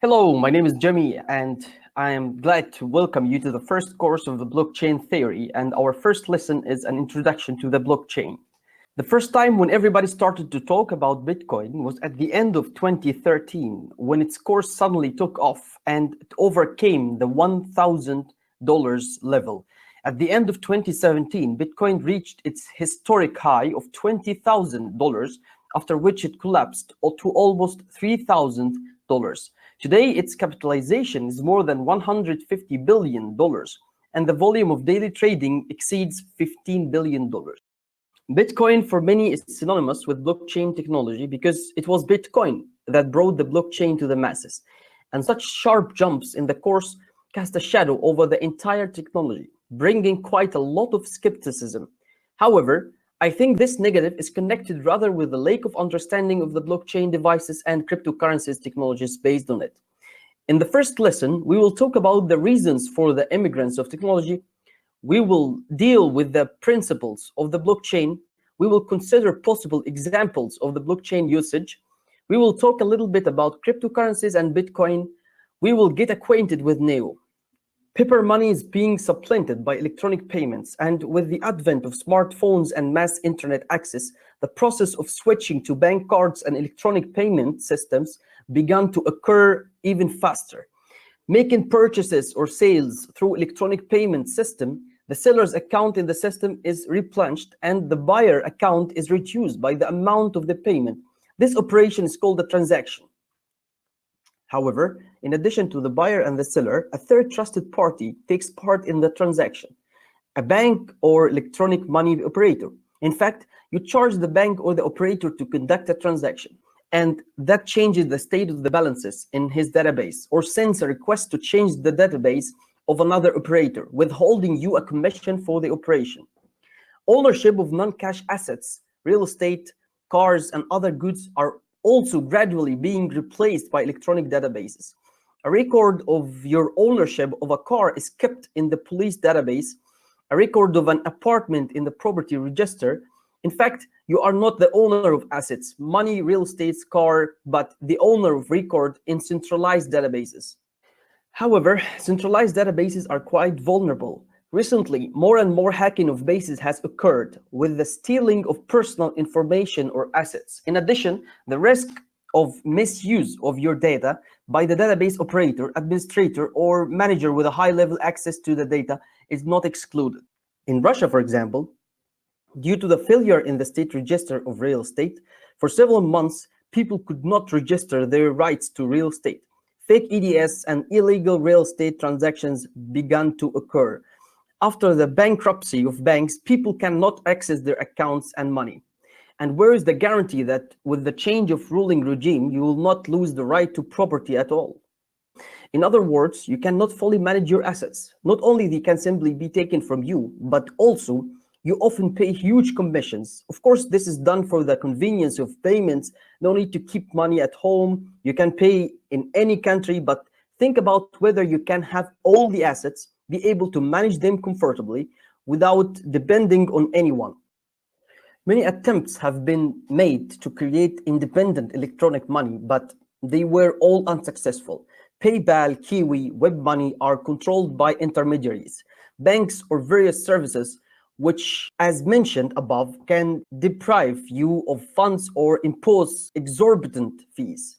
Hello, my name is Jimmy, and I am glad to welcome you to the first course of the blockchain theory. And our first lesson is an introduction to the blockchain. The first time when everybody started to talk about Bitcoin was at the end of 2013, when its course suddenly took off and it overcame the $1,000 level. At the end of 2017, Bitcoin reached its historic high of $20,000, after which it collapsed to almost $3,000. Today, its capitalization is more than $150 billion, and the volume of daily trading exceeds $15 billion. Bitcoin for many is synonymous with blockchain technology because it was Bitcoin that brought the blockchain to the masses. And such sharp jumps in the course cast a shadow over the entire technology, bringing quite a lot of skepticism. However, I think this negative is connected rather with the lack of understanding of the blockchain devices and cryptocurrencies technologies based on it. In the first lesson, we will talk about the reasons for the immigrants of technology. We will deal with the principles of the blockchain. We will consider possible examples of the blockchain usage. We will talk a little bit about cryptocurrencies and Bitcoin. We will get acquainted with Neo. Paper money is being supplanted by electronic payments, and with the advent of smartphones and mass internet access, the process of switching to bank cards and electronic payment systems began to occur even faster. Making purchases or sales through electronic payment system, the seller's account in the system is replenished and the buyer account is reduced by the amount of the payment. This operation is called a transaction. However, in addition to the buyer and the seller, a third trusted party takes part in the transaction, a bank or electronic money operator. In fact, you charge the bank or the operator to conduct a transaction, and that changes the state of the balances in his database, or sends a request to change the database of another operator, withholding you a commission for the operation. Ownership of non-cash assets, real estate, cars, and other goods are also gradually being replaced by electronic databases. A record of your ownership of a car is kept in the police database, a record of an apartment in the property register. In fact, you are not the owner of assets, money, real estate, car, but the owner of record in centralized databases. However, centralized databases are quite vulnerable. Recently, more and more hacking of bases has occurred with the stealing of personal information or assets. In addition, the risk of misuse of your data by the database operator, administrator, or manager with a high-level access to the data is not excluded. In Russia, for example, due to the failure in the state register of real estate, for several months, people could not register their rights to real estate. Fake EDS and illegal real estate transactions began to occur. After the bankruptcy of banks, people cannot access their accounts and money. And where is the guarantee that with the change of ruling regime, you will not lose the right to property at all? In other words, you cannot fully manage your assets. Not only they can simply be taken from you, but also you often pay huge commissions. Of course, this is done for the convenience of payments. No need to keep money at home. You can pay in any country, but think about whether you can have all the assets, be able to manage them comfortably without depending on anyone. Many attempts have been made to create independent electronic money, but they were all unsuccessful. PayPal, Kiwi, WebMoney are controlled by intermediaries, banks, or various services which, as mentioned above, can deprive you of funds or impose exorbitant fees.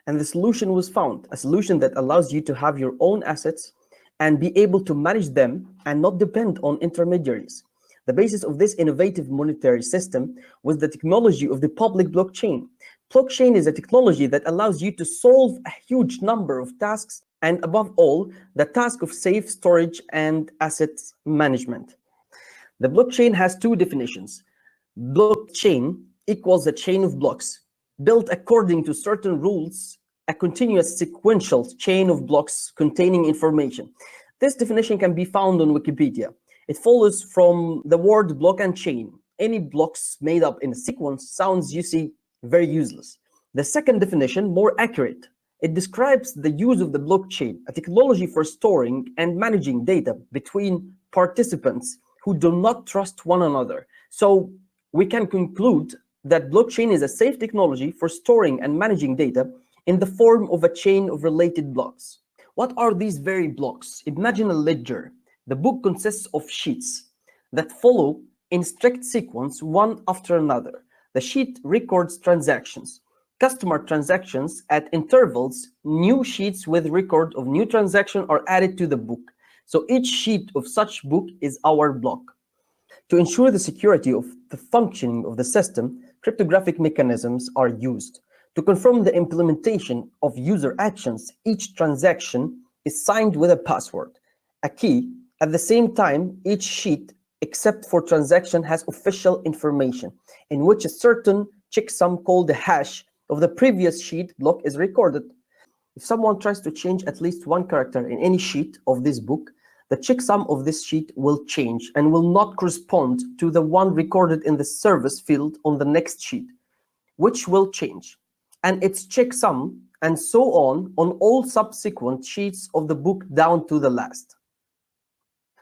And the solution was found, a solution that allows you to have your own assets and be able to manage them and not depend on intermediaries. The basis of this innovative monetary system was the technology of the public blockchain. Blockchain is a technology that allows you to solve a huge number of tasks, and above all, the task of safe storage and assets management. The blockchain has two definitions. Blockchain equals a chain of blocks built according to certain rules, a continuous sequential chain of blocks containing information. This definition can be found on Wikipedia. It follows from the word block and chain. Any blocks made up in a sequence sounds, you see, very useless. The second definition, more accurate, it describes the use of the blockchain, a technology for storing and managing data between participants who do not trust one another. So we can conclude that blockchain is a safe technology for storing and managing data in the form of a chain of related blocks. What are these very blocks? Imagine a ledger. The book consists of sheets that follow in strict sequence, one after another. The sheet records transactions, customer transactions at intervals. New sheets with record of new transaction are added to the book. So each sheet of such book is our block. To ensure the security of the functioning of the system, cryptographic mechanisms are used. To confirm the implementation of user actions, each transaction is signed with a password, a key. At the same time, each sheet, except for transaction, has official information, in which a certain checksum called the hash of the previous sheet block is recorded. If someone tries to change at least one character in any sheet of this book, the checksum of this sheet will change and will not correspond to the one recorded in the service field on the next sheet, which will change, and its checksum, and so on all subsequent sheets of the book down to the last.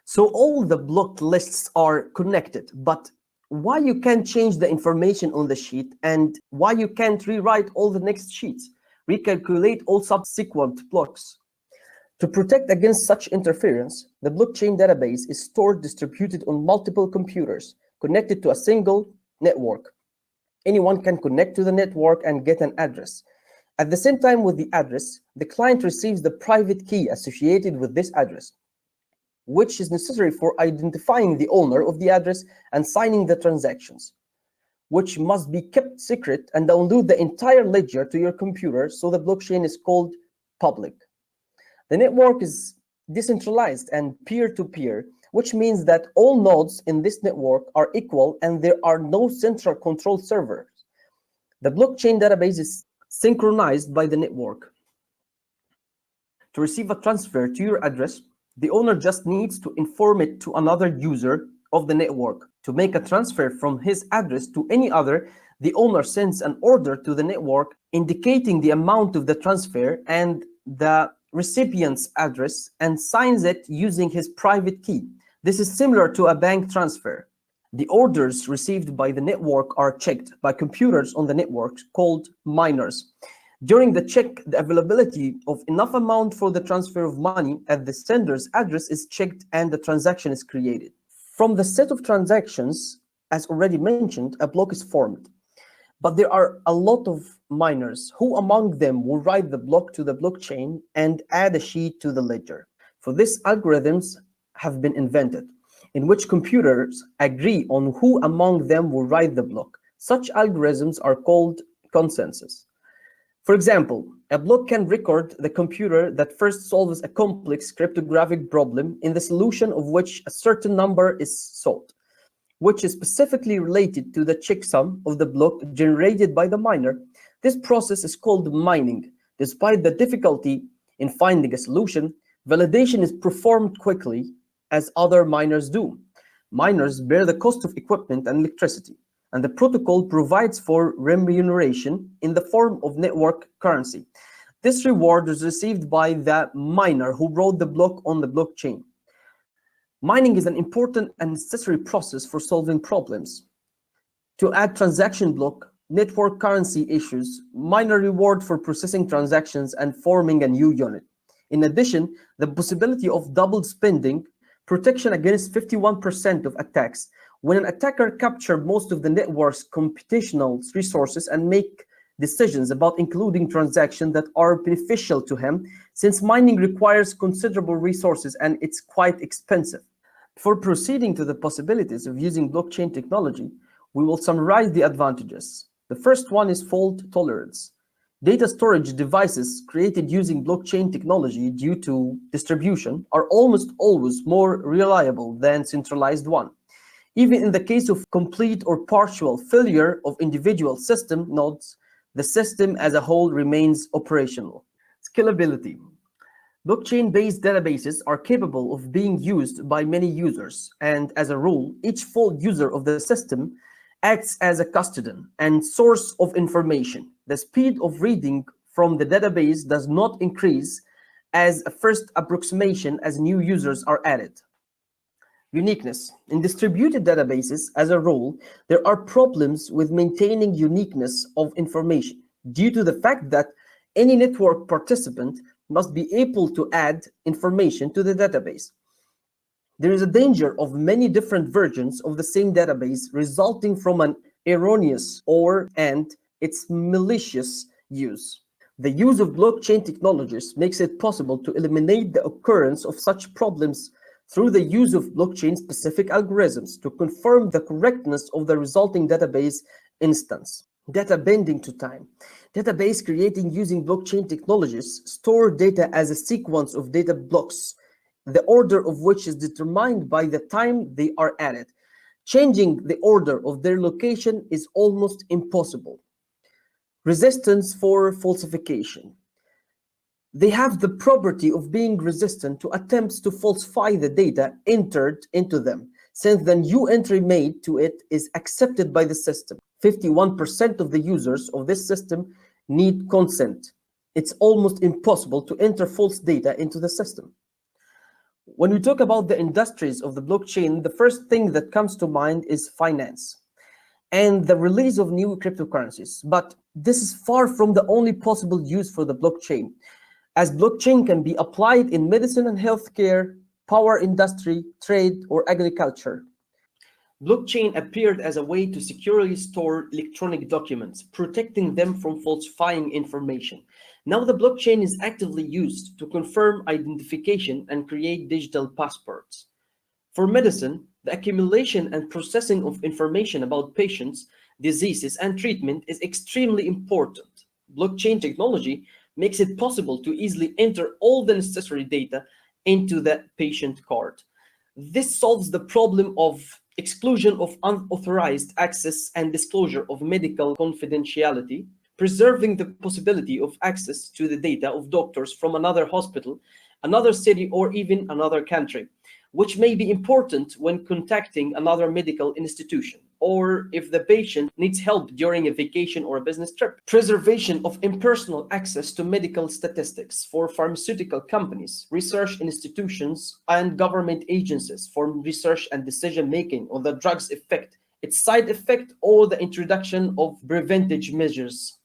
So all the blocked lists are connected, but why you can't change the information on the sheet, and why you can't rewrite all the next sheets, recalculate all subsequent blocks? To protect against such interference, the blockchain database is stored distributed on multiple computers connected to a single network. Anyone can connect to the network and get an address. At the same time with the address, the client receives the private key associated with this address, which is necessary for identifying the owner of the address and signing the transactions, which must be kept secret, and download the entire ledger to your computer, so the blockchain is called public. The network is decentralized and peer-to-peer, which means that all nodes in this network are equal and there are no central control servers. The blockchain database is synchronized by the network. To receive a transfer to your address, the owner just needs to inform it to another user of the network. To make a transfer from his address to any other, the owner sends an order to the network indicating the amount of the transfer and the recipient's address, and signs it using his private key. This is similar to a bank transfer. The orders received by the network are checked by computers on the network called miners. During the check, the availability of enough amount for the transfer of money at the sender's address is checked and the transaction is created. From the set of transactions, as already mentioned, a block is formed. But there are a lot of miners. Who among them will write the block to the blockchain and add a sheet to the ledger? For this, algorithms have been invented, in which computers agree on who among them will write the block. Such algorithms are called consensus. For example, a block can record the computer that first solves a complex cryptographic problem, in the solution of which a certain number is sought, which is specifically related to the checksum of the block generated by the miner. This process is called mining. Despite the difficulty in finding a solution, validation is performed quickly, as other miners do. Miners bear the cost of equipment and electricity, and the protocol provides for remuneration in the form of network currency. This reward is received by the miner who wrote the block on the blockchain. Mining is an important and necessary process for solving problems. To add transaction block, network currency issues, miner reward for processing transactions and forming a new unit. In addition, the possibility of double spending, protection against 51% of attacks, when an attacker captures most of the network's computational resources and make decisions about including transactions that are beneficial to him, since mining requires considerable resources and it's quite expensive. Before proceeding to the possibilities of using blockchain technology, we will summarize the advantages. The first one is fault tolerance. Data storage devices created using blockchain technology due to distribution are almost always more reliable than centralized one. Even in the case of complete or partial failure of individual system nodes, the system as a whole remains operational. Scalability. Blockchain-based databases are capable of being used by many users, and as a rule, each full user of the system acts as a custodian and source of information. The speed of reading from the database does not increase as a first approximation as new users are added. Uniqueness. In distributed databases, as a rule, there are problems with maintaining uniqueness of information due to the fact that Any network participant must be able to add information to the database. There is a danger of many different versions of the same database resulting from an erroneous and its malicious use. The use of blockchain technologies makes it possible to eliminate the occurrence of such problems through the use of blockchain-specific algorithms to confirm the correctness of the resulting database instance. Data binding to time. Database creating using blockchain technologies store data as a sequence of data blocks, the order of which is determined by the time they are added. Changing the order of their location is almost impossible. Resistance for falsification. They have the property of being resistant to attempts to falsify the data entered into them, since the new entry made to it is accepted by the system. 51% of the users of this system need consent. It's almost impossible to enter false data into the system. When we talk about the industries of the blockchain, the first thing that comes to mind is finance and the release of new cryptocurrencies. But this is far from the only possible use for the blockchain, as blockchain can be applied in medicine and healthcare, power industry, trade, or agriculture. Blockchain appeared as a way to securely store electronic documents, protecting them from falsifying information. Now the blockchain is actively used to confirm identification and create digital passports. For medicine, the accumulation and processing of information about patients, diseases, and treatment is extremely important. Blockchain technology makes it possible to easily enter all the necessary data into the patient card. This solves the problem of exclusion of unauthorized access and disclosure of medical confidentiality, preserving the possibility of access to the data of doctors from another hospital, another city, or even another country, which may be important when contacting another medical institution, or if the patient needs help during a vacation or a business trip. Preservation of impersonal access to medical statistics for pharmaceutical companies, research institutions, and government agencies for research and decision-making on the drug's effect, its side effect, or the introduction of preventive measures.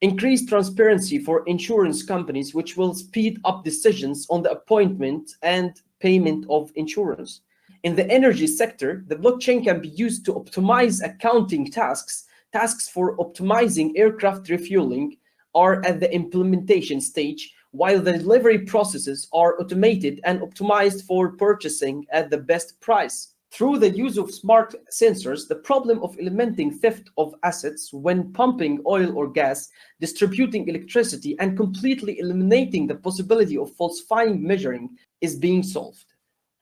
Increased transparency for insurance companies, which will speed up decisions on the appointment and payment of insurance. In the energy sector, the blockchain can be used to optimize accounting tasks. Tasks for optimizing aircraft refueling are at the implementation stage, while the delivery processes are automated and optimized for purchasing at the best price. Through the use of smart sensors, the problem of eliminating theft of assets when pumping oil or gas, distributing electricity, and completely eliminating the possibility of falsifying measuring is being solved.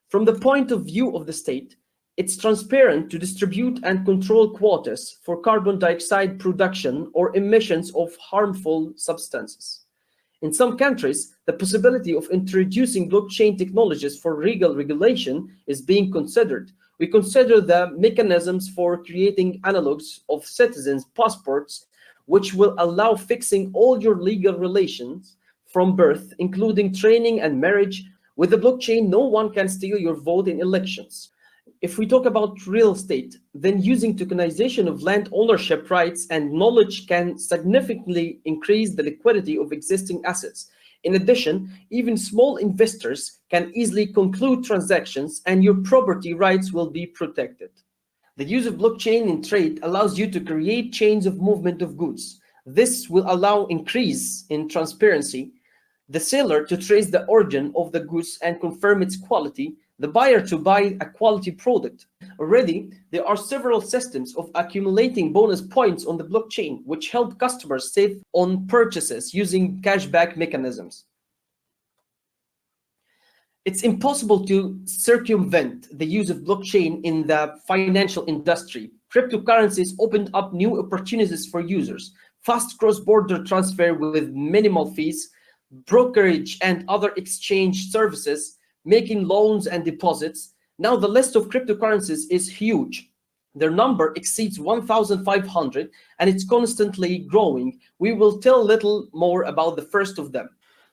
From the point of view of the state, it's transparent to distribute and control quotas for carbon dioxide production or emissions of harmful substances. In some countries, the possibility of introducing blockchain technologies for legal regulation is being considered. We consider the mechanisms for creating analogs of citizens' passports, which will allow fixing all your legal relations from birth, including training and marriage. With the blockchain, no one can steal your vote in elections. If we talk about real estate, then using tokenization of land ownership rights and knowledge can significantly increase the liquidity of existing assets. In addition, even small investors can easily conclude transactions and your property rights will be protected. The use of blockchain in trade allows you to create chains of movement of goods. This will allow increase in transparency, the seller to trace the origin of the goods and confirm its quality, the buyer to buy a quality product. Already, there are several systems of accumulating bonus points on the blockchain, which help customers save on purchases using cashback mechanisms. It's impossible to circumvent the use of blockchain in the financial industry. Cryptocurrencies opened up new opportunities for users, fast cross-border transfer with minimal fees, brokerage and other exchange services, making loans and deposits. Now the list of cryptocurrencies is huge. Their number exceeds 1,500 and it's constantly growing. We will tell a little more about the first of them.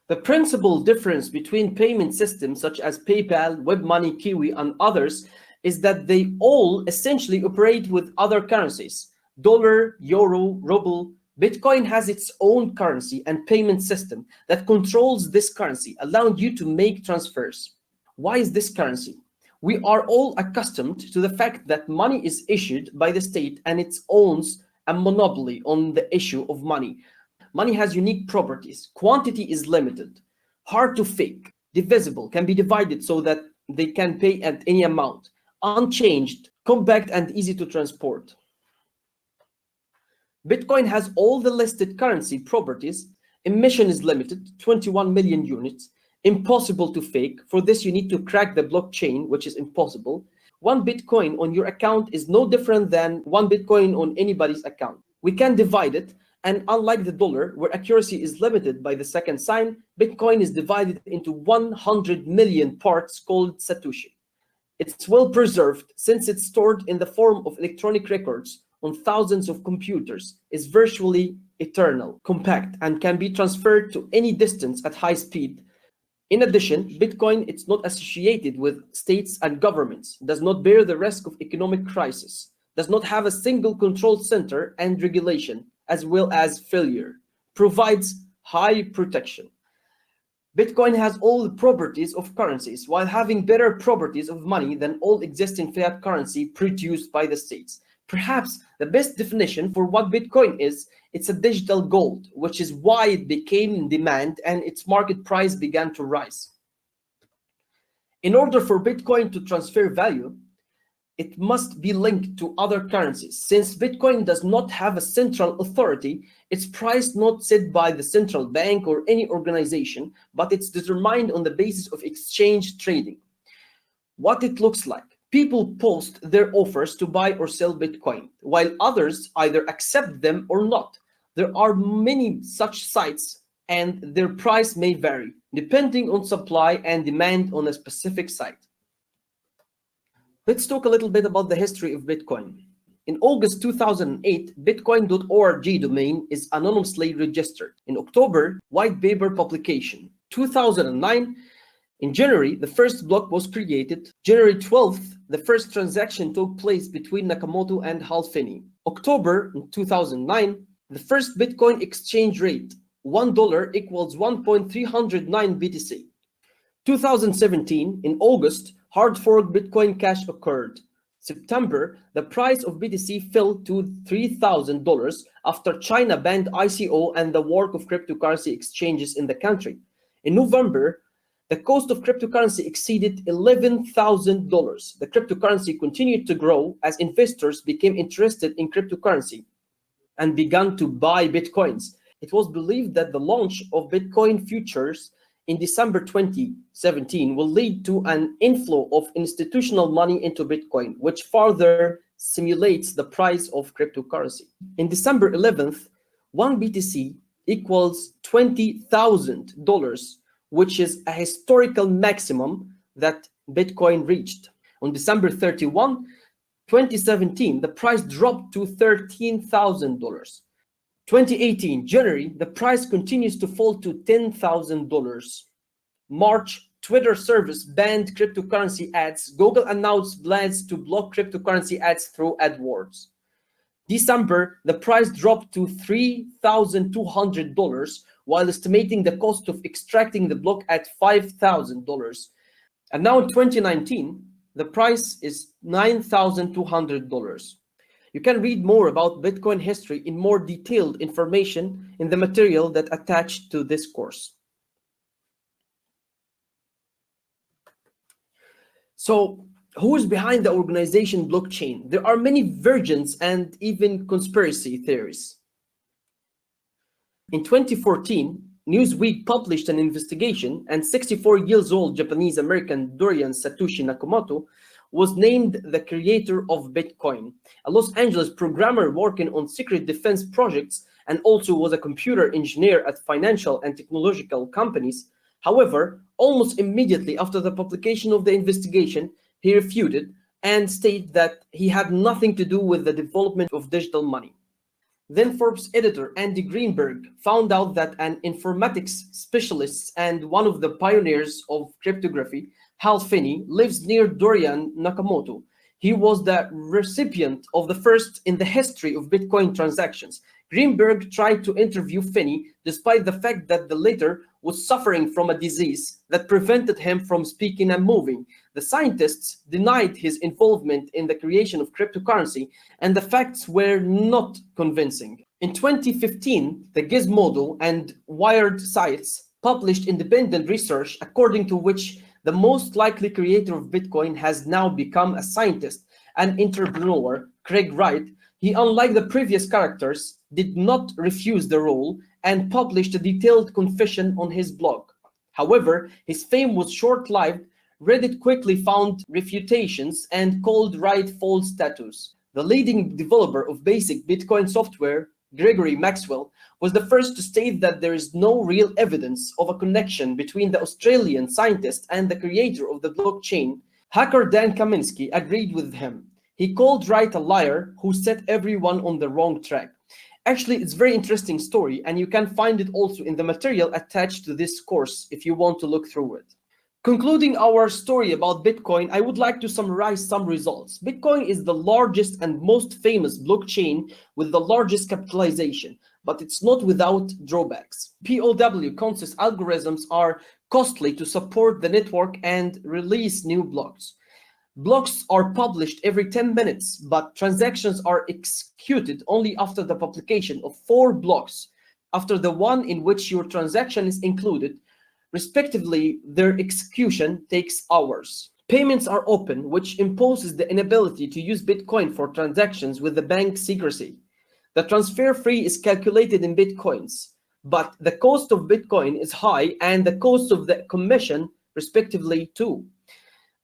The principal difference between payment systems such as PayPal, WebMoney, Kiwi, and others is that they all essentially operate with other currencies: dollar, euro, ruble, Bitcoin has its own currency and payment system that controls this currency, allowing you to make transfers. Why is this currency? We are all accustomed to the fact that money is issued by the state and it owns a monopoly on the issue of money. Money has unique properties. Quantity is limited, hard to fake, divisible, can be divided so that they can pay at any amount, unchanged, compact, and easy to transport. Bitcoin has all the listed currency properties. Emission is limited, 21 million units, impossible to fake. For this, you need to crack the blockchain, which is impossible. 1 Bitcoin on your account is no different than 1 Bitcoin on anybody's account. We can divide it, and unlike the dollar, where accuracy is limited by the second sign, Bitcoin is divided into 100 million parts called Satoshi. It's well preserved since it's stored in the form of electronic records on thousands of computers, is virtually eternal, compact, and can be transferred to any distance at high speed. In addition, Bitcoin is not associated with states and governments, does not bear the risk of economic crisis, does not have a single control center and regulation, as well as failure, provides high protection. Bitcoin has all the properties of currencies while having better properties of money than all existing fiat currency produced by the states. Perhaps the best definition for what Bitcoin is, it's a digital gold, which is why it became in demand and its market price began to rise. In order for Bitcoin to transfer value, it must be linked to other currencies. Since Bitcoin does not have a central authority, it's price not set by the central bank or any organization, but it's determined on the basis of exchange trading. What it looks like. People post their offers to buy or sell Bitcoin, while others either accept them or not. There are many such sites, and their price may vary, depending on supply and demand on a specific site. Let's talk a little bit about the history of Bitcoin. In August 2008, Bitcoin.org domain is anonymously registered. In October, white paper publication. 2009, in January, the first block was created. January 12th, the first transaction took place between Nakamoto and Hal Finney. October 2009, the first Bitcoin exchange rate, $1 equals 1.309 BTC. 2017, in August, hard fork Bitcoin Cash occurred. September, the price of BTC fell to $3,000 after China banned ICO and the work of cryptocurrency exchanges in the country. In November, the cost of cryptocurrency exceeded $11,000. The cryptocurrency continued to grow as investors became interested in cryptocurrency and began to buy Bitcoins. It was believed that the launch of Bitcoin futures in December 2017 will lead to an inflow of institutional money into Bitcoin, which further simulates the price of cryptocurrency. In December 11th, 1 BTC equals $20,000, which is a historical maximum that Bitcoin reached. On December 31, 2017, the price dropped to $13,000. 2018, January, the price continues to fall to $10,000. March, Twitter service banned cryptocurrency ads. Google announced plans to block cryptocurrency ads through AdWords. December, the price dropped to $3,200, while estimating the cost of extracting the block at $5,000. And now in 2019, the price is $9,200. You can read more about Bitcoin history in more detailed information in the material that attached to this course. So, who is behind the organization blockchain? There are many versions and even conspiracy theories. In 2014, Newsweek published an investigation, and 64-year-old Japanese-American Dorian Satoshi Nakamoto was named the creator of Bitcoin, a Los Angeles programmer working on secret defense projects and also was a computer engineer at financial and technological companies. However, almost immediately after the publication of the investigation, he refuted and stated that he had nothing to do with the development of digital money. Then Forbes editor Andy Greenberg found out that an informatics specialist and one of the pioneers of cryptography, Hal Finney, lives near Dorian Nakamoto. He was the recipient of the first in the history of Bitcoin transactions. Greenberg tried to interview Finney despite the fact that the latter was suffering from a disease that prevented him from speaking and moving. The scientists denied his involvement in the creation of cryptocurrency, and the facts were not convincing. In 2015, the Gizmodo and Wired sites published independent research according to which the most likely creator of Bitcoin has now become a scientist and entrepreneur, Craig Wright. He, unlike the previous characters, did not refuse the role and published a detailed confession on his blog. However, his fame was short-lived. Reddit quickly found refutations and called Wright false status. The leading developer of basic Bitcoin software, Gregory Maxwell, was the first to state that there is no real evidence of a connection between the Australian scientist and the creator of the blockchain. Hacker Dan Kaminsky agreed with him. He called Wright a liar who set everyone on the wrong track. Actually, it's a very interesting story, and you can find it also in the material attached to this course if you want to look through it. Concluding our story about Bitcoin, I would like to summarize some results. Bitcoin is the largest and most famous blockchain with the largest capitalization, but it's not without drawbacks. POW consensus algorithms are costly to support the network and release new blocks. Blocks are published every 10 minutes, but transactions are executed only after the publication of 4 blocks. After the one in which your transaction is included, respectively, their execution takes hours. Payments are open, which imposes the inability to use Bitcoin for transactions with the bank secrecy. The transfer fee is calculated in Bitcoins, but the cost of Bitcoin is high and the cost of the commission, respectively, too.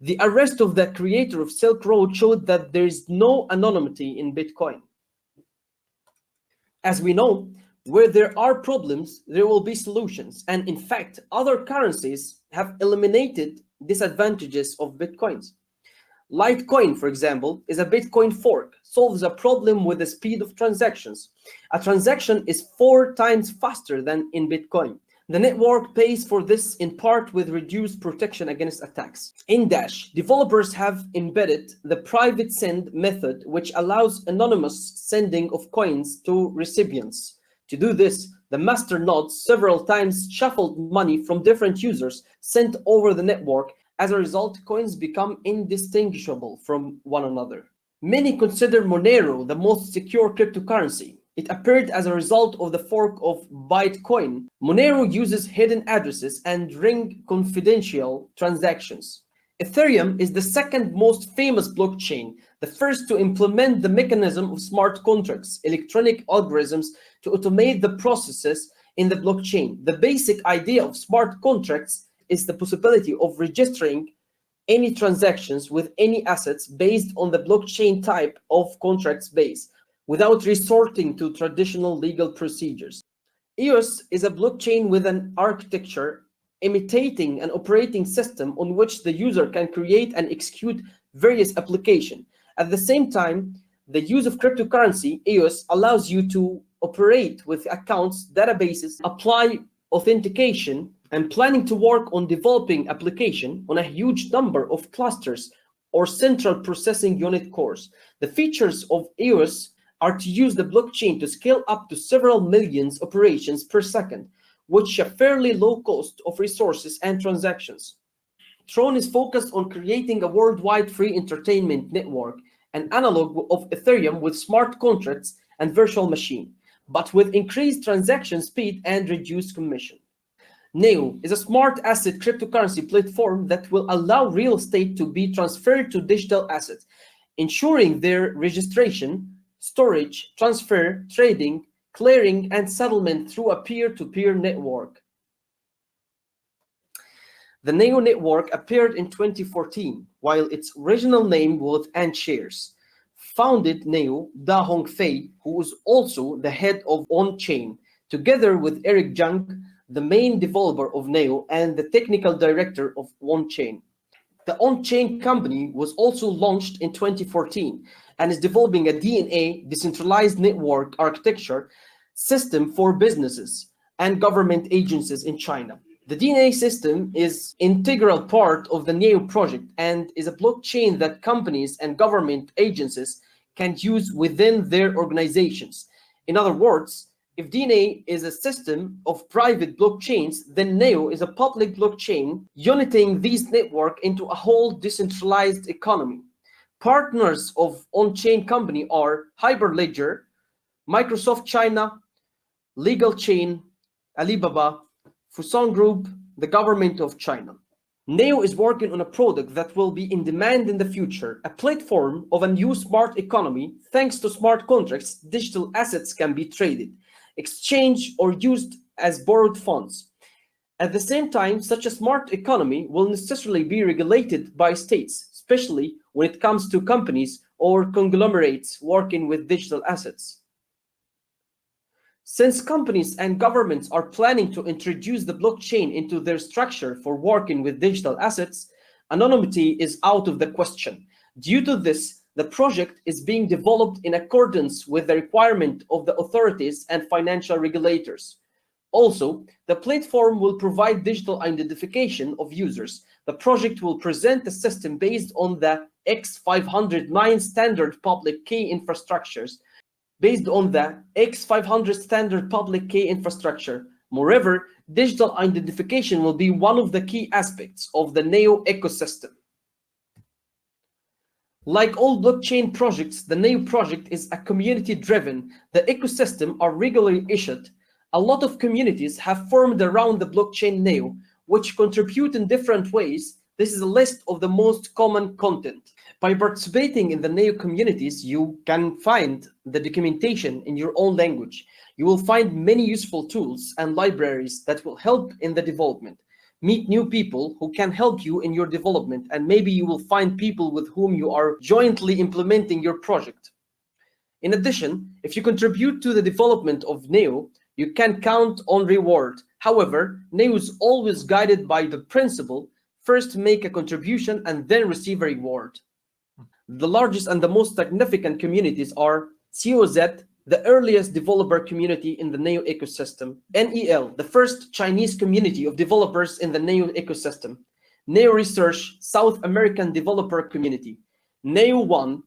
The arrest of the creator of Silk Road showed that there is no anonymity in Bitcoin. As we know, where there are problems, there will be solutions. And in fact, other currencies have eliminated disadvantages of Bitcoins. Litecoin, for example, is a Bitcoin fork, solves a problem with the speed of transactions. A transaction is 4 times faster than in Bitcoin. The network pays for this in part with reduced protection against attacks. In Dash, developers have embedded the private send method, which allows anonymous sending of coins to recipients. To do this, the master nodes several times shuffled money from different users sent over the network. As a result, coins become indistinguishable from one another. Many consider Monero the most secure cryptocurrency. It appeared as a result of the fork of Bytecoin. Monero uses hidden addresses and ring confidential transactions. Ethereum is the second most famous blockchain, the first to implement the mechanism of smart contracts, electronic algorithms to automate the processes in the blockchain. The basic idea of smart contracts is the possibility of registering any transactions with any assets based on the blockchain type of contracts base, without resorting to traditional legal procedures. EOS is a blockchain with an architecture imitating an operating system on which the user can create and execute various applications. At the same time, the use of cryptocurrency, EOS, allows you to operate with accounts, databases, apply authentication, and planning to work on developing application on a huge number of clusters or central processing unit cores. The features of EOS are to use the blockchain to scale up to several millions operations per second, which a fairly low cost of resources and transactions. Tron is focused on creating a worldwide free entertainment network, an analog of Ethereum with smart contracts and virtual machine, but with increased transaction speed and reduced commission. Neo is a smart asset cryptocurrency platform that will allow real estate to be transferred to digital assets, ensuring their registration, storage, transfer, trading, clearing, and settlement through a peer-to-peer network. The Neo network appeared in 2014, while its original name was AntShares. Founded Neo, Da Hongfei, who was also the head of OnChain, together with Eric Zhang, the main developer of Neo and the technical director of OnChain. The OnChain company was also launched in 2014 and is developing a DNA, decentralized network architecture system for businesses and government agencies in China. The DNA system is an integral part of the Neo project and is a blockchain that companies and government agencies can use within their organizations. In other words, if DNA is a system of private blockchains, then Neo is a public blockchain uniting these networks into a whole decentralized economy. Partners of on-chain company are Hyperledger, Microsoft China, Legal Chain, Alibaba, Fosun Group, the government of China. Neo is working on a product that will be in demand in the future, a platform of a new smart economy. Thanks to smart contracts, digital assets can be traded, exchanged, or used as borrowed funds. At the same time, such a smart economy will necessarily be regulated by states, especially when it comes to companies or conglomerates working with digital assets. Since companies and governments are planning to introduce the blockchain into their structure for working with digital assets, anonymity is out of the question. Due to this, the project is being developed in accordance with the requirement of the authorities and financial regulators. Also, the platform will provide digital identification of users. The project will present a system based on the X509 standard public key infrastructures. Moreover, digital identification will be one of the key aspects of the Neo ecosystem. Like all blockchain projects, the Neo project is a community-driven. The ecosystem are regularly issued. A lot of communities have formed around the blockchain Neo, which contribute in different ways. This is a list of the most common content. By participating in the Neo communities, you can find the documentation in your own language. You will find many useful tools and libraries that will help in the development. Meet new people who can help you in your development, and maybe you will find people with whom you are jointly implementing your project. In addition, if you contribute to the development of Neo, you can count on reward. However, Neo is always guided by the principle, first make a contribution and then receive a reward. The largest and the most significant communities are COZ, the earliest developer community in the Neo ecosystem; NEL, the first Chinese community of developers in the Neo ecosystem; Neo Research, South American developer community; Neo One,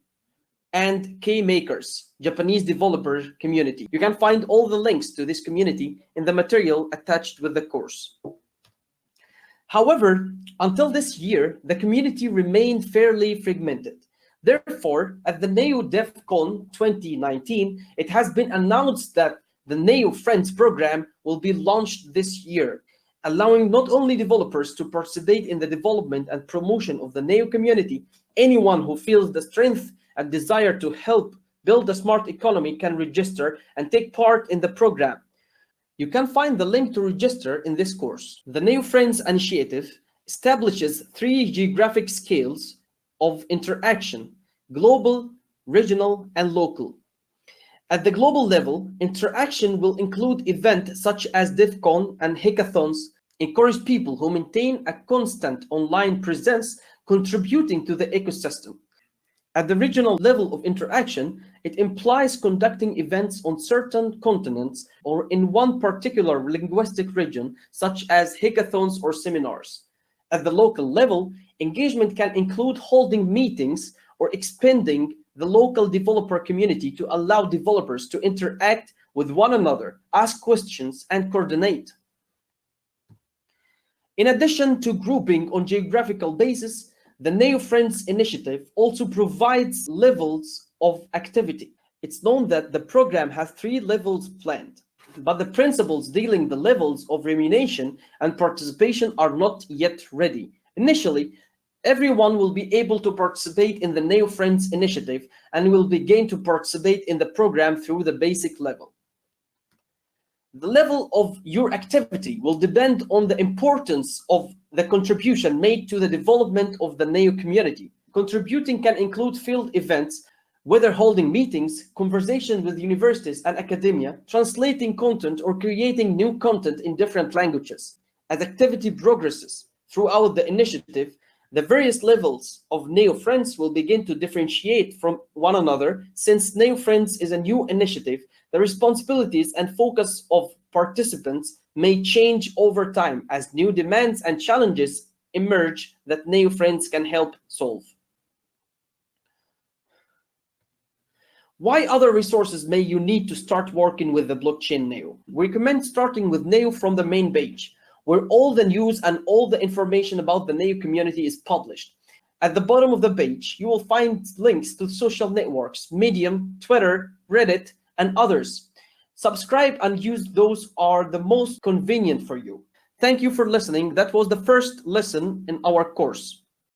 and K-Makers, Japanese developer community. You can find all the links to this community in the material attached with the course. However, until this year, the community remained fairly fragmented. Therefore, at the Neo DevCon 2019, it has been announced that the Neo Friends program will be launched this year, allowing not only developers to participate in the development and promotion of the Neo community. Anyone who feels the strength and desire to help build a smart economy can register and take part in the program. You can find the link to register in this course. The Neo Friends initiative establishes 3 geographic scales of interaction: global, regional, and local. At the global level, interaction will include events such as DevCon and hackathons, encourage people who maintain a constant online presence, contributing to the ecosystem. At the regional level of interaction, it implies conducting events on certain continents or in one particular linguistic region, such as hackathons or seminars. At the local level, engagement can include holding meetings or expanding the local developer community to allow developers to interact with one another, ask questions, and coordinate. In addition to grouping on geographical basis, the Neo Friends initiative also provides levels of activity. It's known that the program has 3 levels planned, but the principles dealing the levels of remuneration and participation are not yet ready. Initially, everyone will be able to participate in the Neo Friends initiative and will begin to participate in the program through the basic level. The level of your activity will depend on the importance of the contribution made to the development of the Neo community. Contributing can include field events, whether holding meetings, conversations with universities and academia, translating content, or creating new content in different languages. As activity progresses throughout the initiative, the various levels of Neo Friends will begin to differentiate from one another. Since Neo Friends is a new initiative, the responsibilities and focus of participants may change over time as new demands and challenges emerge that Neo Friends can help solve. Why other resources may you need to start working with the blockchain Neo? We recommend starting with Neo from the main page, where all the news and all the information about the Neo community is published. At the bottom of the page, you will find links to social networks, Medium, Twitter, Reddit, and others. Subscribe and use those are the most convenient for you. Thank you for listening. That was the first lesson in our course.